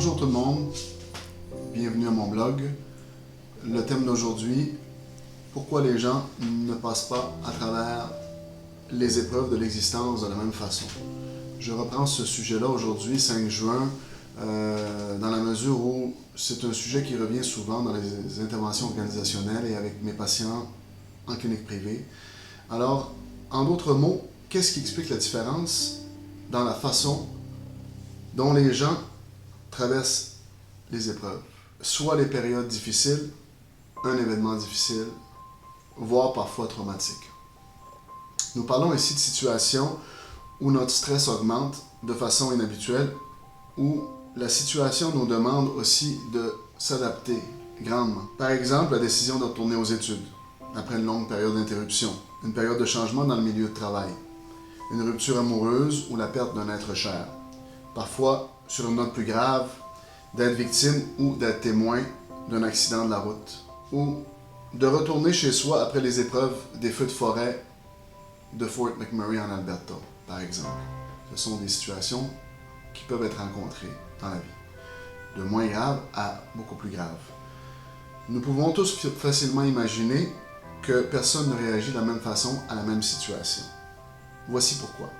Bonjour tout le monde, bienvenue à mon blog. Le thème d'aujourd'hui, pourquoi les gens ne passent pas à travers les épreuves de l'existence de la même façon. Je reprends ce sujet-là aujourd'hui, 5 juin, dans la mesure où c'est un sujet qui revient souvent dans les interventions organisationnelles et avec mes patients en clinique privée. Alors, en d'autres mots, qu'est-ce qui explique la différence dans la façon dont les gens traversent les épreuves? Soit les périodes difficiles, un événement difficile, voire parfois traumatique. Nous parlons ici de situations où notre stress augmente de façon inhabituelle, où la situation nous demande aussi de s'adapter grandement. Par exemple, la décision de retourner aux études, après une longue période d'interruption, une période de changement dans le milieu de travail, une rupture amoureuse ou la perte d'un être cher. Parfois, sur une note plus grave, d'être victime ou d'être témoin d'un accident de la route, ou de retourner chez soi après les épreuves des feux de forêt de Fort McMurray en Alberta, par exemple. Ce sont des situations qui peuvent être rencontrées dans la vie, de moins grave à beaucoup plus grave. Nous pouvons tous facilement imaginer que personne ne réagit de la même façon à la même situation. Voici pourquoi.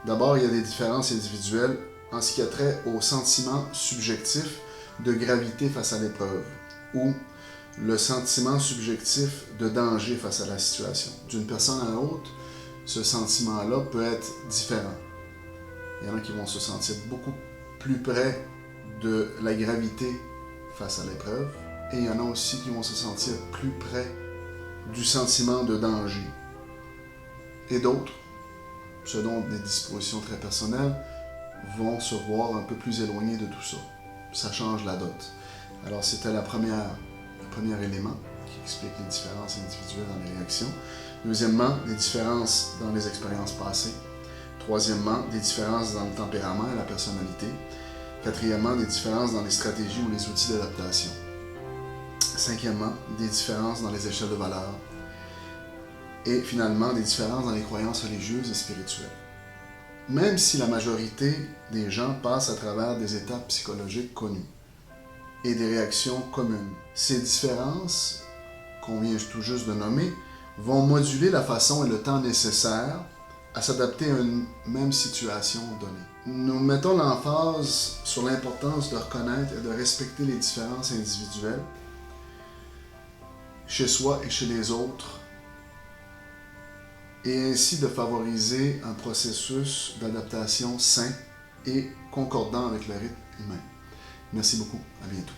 D'abord, il y a des différences individuelles en ce qui a trait au sentiment subjectif de gravité face à l'épreuve, ou le sentiment subjectif de danger face à la situation. D'une personne à l'autre, ce sentiment-là peut être différent. Il y en a qui vont se sentir beaucoup plus près de la gravité face à l'épreuve, et il y en a aussi qui vont se sentir plus près du sentiment de danger. Et d'autres, selon des dispositions très personnelles, vont se voir un peu plus éloignés de tout ça. Ça change la dot. Alors c'était le premier élément qui explique les différences individuelles dans les réactions. Deuxièmement, les différences dans les expériences passées. Troisièmement, des différences dans le tempérament et la personnalité. Quatrièmement, des différences dans les stratégies ou les outils d'adaptation. Cinquièmement, des différences dans les échelles de valeur. Et finalement, des différences dans les croyances religieuses et spirituelles. Même si la majorité des gens passent à travers des étapes psychologiques connues et des réactions communes, ces différences, qu'on vient tout juste de nommer, vont moduler la façon et le temps nécessaires à s'adapter à une même situation donnée. Nous mettons l'emphase sur l'importance de reconnaître et de respecter les différences individuelles chez soi et chez les autres, et ainsi de favoriser un processus d'adaptation sain et concordant avec le rythme humain. Merci beaucoup, à bientôt.